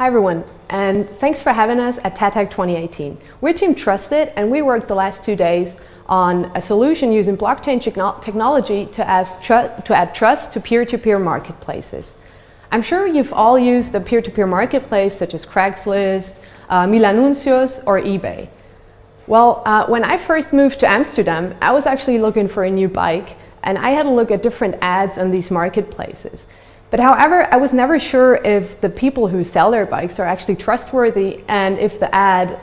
Hi everyone, and thanks for having us at TADHack 2018. We're Team TrustIt, and we worked the last 2 days on a solution using blockchain technology to add trust to peer-to-peer marketplaces. I'm sure you've all used a peer-to-peer marketplace such as Craigslist, Milanuncios, or eBay. Well, when I first moved to Amsterdam, I was actually looking for a new bike, and I had to look at different ads on these marketplaces. But however, I was never sure if the people who sell their bikes are actually trustworthy and if the ad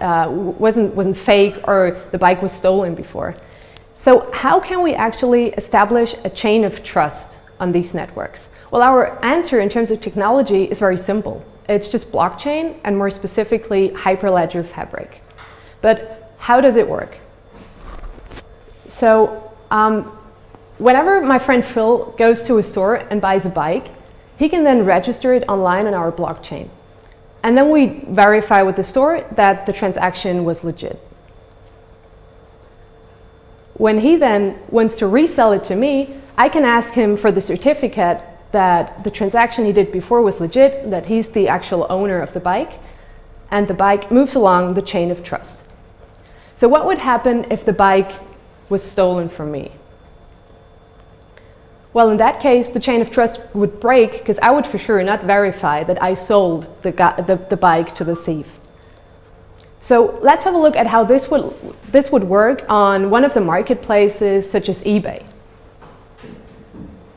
wasn't fake or the bike was stolen before. So how can we actually establish a chain of trust on these networks? Well, our answer in terms of technology is very simple. It's just blockchain, and more specifically, Hyperledger Fabric. But how does it work? So whenever my friend Phil goes to a store and buys a bike, he can then register it online on our blockchain. And then we verify with the store that the transaction was legit. When he then wants to resell it to me, I can ask him for the certificate that the transaction he did before was legit, that he's the actual owner of the bike, and the bike moves along the chain of trust. So what would happen if the bike was stolen from me? Well, in that case, the chain of trust would break because I would for sure not verify that I sold the bike to the thief. So let's have a look at how this would work on one of the marketplaces such as eBay.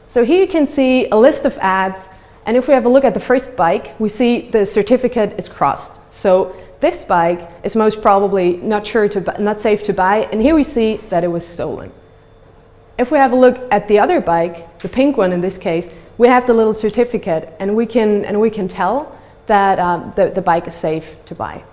So here you can see a list of ads, and if we have a look at the first bike, we see the certificate is crossed. So this bike is most probably not safe to buy, and here we see that it was stolen. If we have a look at the other bike, the pink one in this case, we have the little certificate, and we can tell that the bike is safe to buy.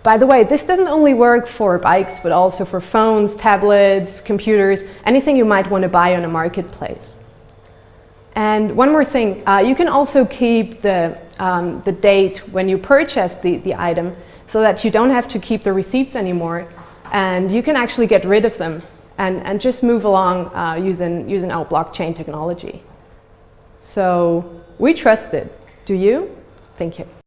By the way, this doesn't only work for bikes, but also for phones, tablets, computers, anything you might want to buy on a marketplace. And one more thing, you can also keep the date when you purchase the item so that you don't have to keep the receipts anymore. And you can actually get rid of them and just move along using our blockchain technology. So we trust it. Do you? Thank you.